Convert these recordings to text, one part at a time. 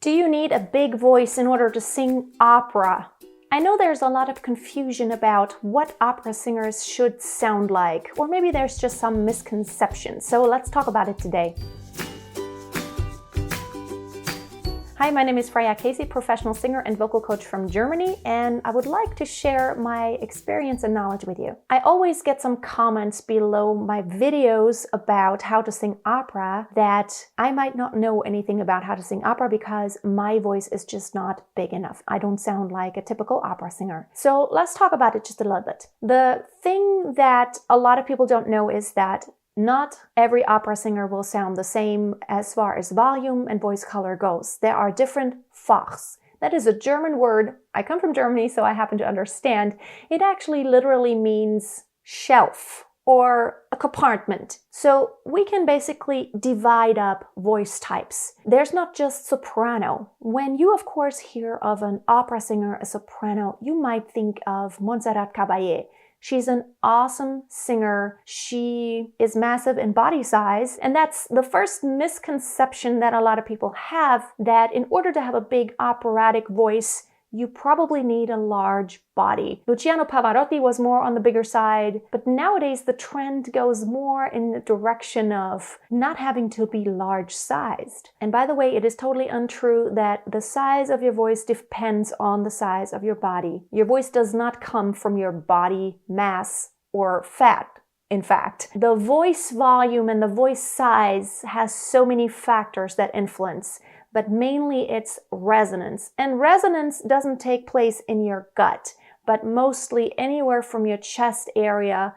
Do you need a big voice in order to sing opera? I know there's a lot of confusion about what opera singers should sound like, or maybe there's just some misconception, so let's talk about it today. Hi, my name is Freya Casey, professional singer and vocal coach from Germany, and I would like to share my experience and knowledge with you. I always get some comments below my videos about how to sing opera that I might not know anything about how to sing opera because my voice is just not big enough. I don't sound like a typical opera singer. So let's talk about it just a little bit. The thing that a lot of people don't know is that not every opera singer will sound the same as far as volume and voice color goes. There are different FACHs. That is a German word. I come from Germany, so I happen to understand. It actually literally means shelf or a compartment. So we can basically divide up voice types. There's not just soprano. When you, of course, hear of an opera singer, a soprano, you might think of Monserrat Caballe. She's an awesome singer. She is massive in body size. And that's the first misconception that a lot of people have, that in order to have a big operatic voice, you probably need a large body. Luciano Pavarotti was more on the bigger side, but nowadays the trend goes more in the direction of not having to be large-sized. And by the way, it is totally untrue that the size of your voice depends on the size of your body. Your voice does not come from your body mass or fat. In fact, the voice volume and the voice size has so many factors that influence, but mainly it's resonance. And resonance doesn't take place in your gut, but mostly anywhere from your chest area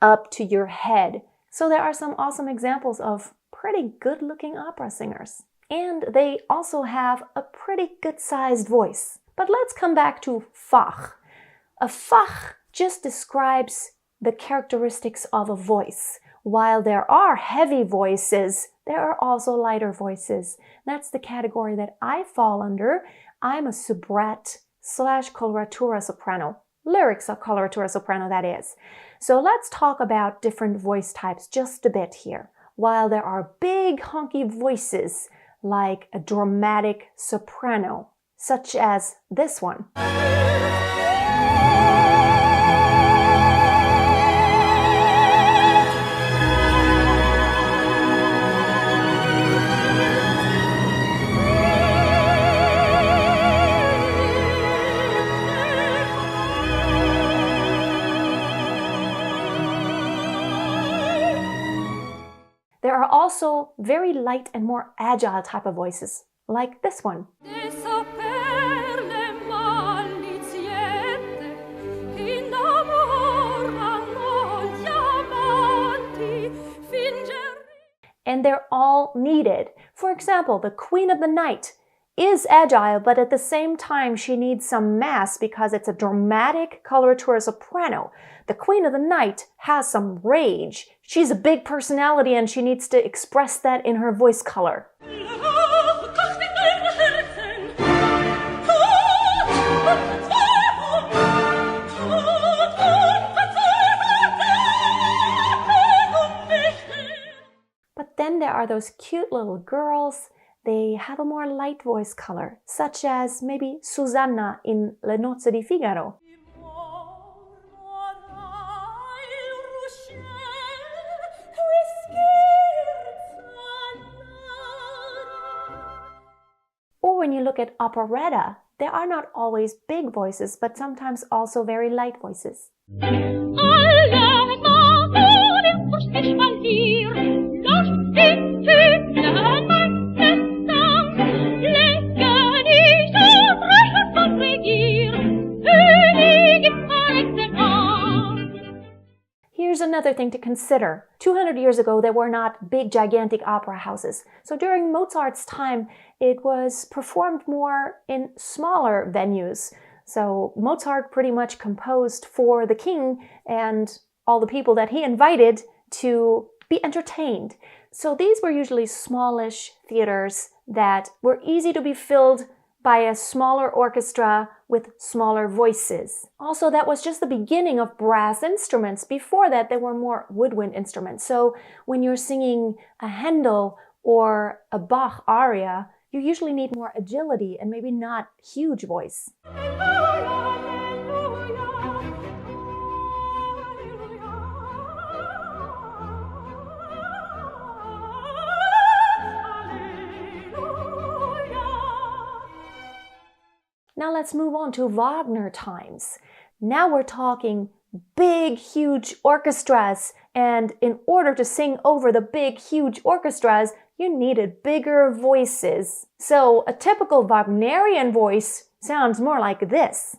up to your head. So there are some awesome examples of pretty good-looking opera singers. And they also have a pretty good-sized voice. But let's come back to FACH. A FACH just describes the characteristics of a voice. While there are heavy voices, there are also lighter voices. That's the category that I fall under. I'm a soubrette / coloratura soprano. Lyrics of coloratura soprano, that is. So let's talk about different voice types just a bit here. While there are big honky voices like a dramatic soprano, such as this one. There are also very light and more agile type of voices, like this one. And they're all needed. For example, the Queen of the Night is agile, but at the same time she needs some mass because it's a dramatic coloratura soprano. The Queen of the Night has some rage. She's a big personality and she needs to express that in her voice color. But then there are those cute little girls. They have a more light voice color, such as maybe Susanna in Le Nozze di Figaro. Or when you look at operetta, there are not always big voices, but sometimes also very light voices. Here's another thing to consider. 200 years ago, there were not big, gigantic opera houses. So during Mozart's time, it was performed more in smaller venues. So Mozart pretty much composed for the king and all the people that he invited to be entertained. So these were usually smallish theaters that were easy to be filled by a smaller orchestra with smaller voices. Also, that was just the beginning of brass instruments. Before that, there were more woodwind instruments. So when you're singing a Handel or a Bach aria, you usually need more agility and maybe not huge voice. Now let's move on to Wagner times. Now we're talking big, huge orchestras, and in order to sing over the big, huge orchestras, you needed bigger voices. So a typical Wagnerian voice sounds more like this.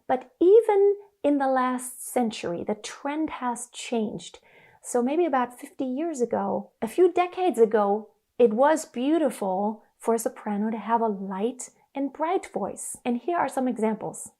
But even in the last century, the trend has changed. So maybe about 50 years ago, a few decades ago, it was beautiful for a soprano to have a light and bright voice. And here are some examples.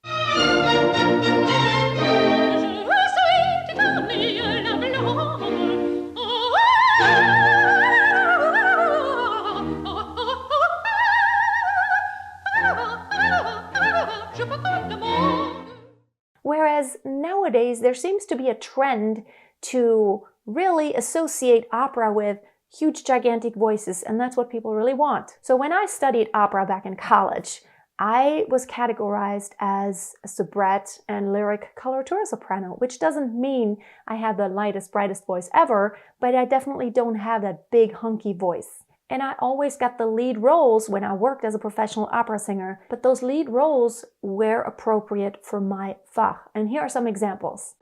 Whereas nowadays there seems to be a trend to really associate opera with huge, gigantic voices, and that's what people really want. So when I studied opera back in college, I was categorized as a soubrette and lyric coloratura soprano, which doesn't mean I have the lightest, brightest voice ever, but I definitely don't have that big, hunky voice. And I always got the lead roles when I worked as a professional opera singer, but those lead roles were appropriate for my FACH. And here are some examples.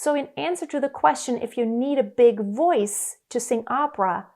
So in answer to the question if you need a big voice to sing opera,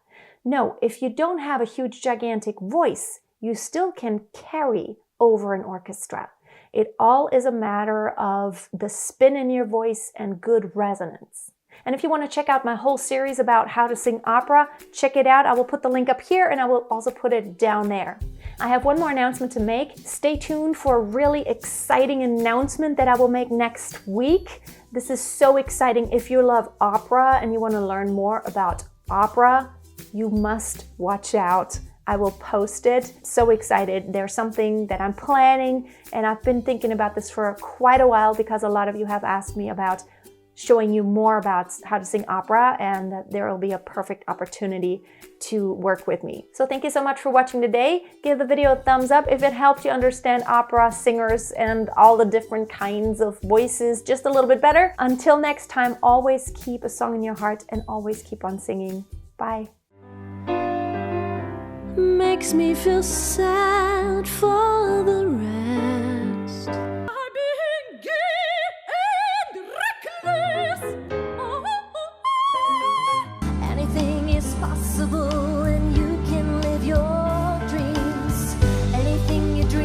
no, if you don't have a huge, gigantic voice, you still can carry over an orchestra. It all is a matter of the spin in your voice and good resonance. And if you want to check out my whole series about how to sing opera, check it out. I will put the link up here and I will also put it down there. I have one more announcement to make. Stay tuned for a really exciting announcement that I will make next week. This is so exciting. If you love opera and you want to learn more about opera, you must watch out. I will post it. So excited. There's something that I'm planning and I've been thinking about this for quite a while because a lot of you have asked me about showing you more about how to sing opera, and there will be a perfect opportunity to work with me. So thank you so much for watching today. Give the video a thumbs up if it helped you understand opera singers and all the different kinds of voices just a little bit better. Until next time, always keep a song in your heart and always keep on singing. Bye. Makes me feel sad for the rest.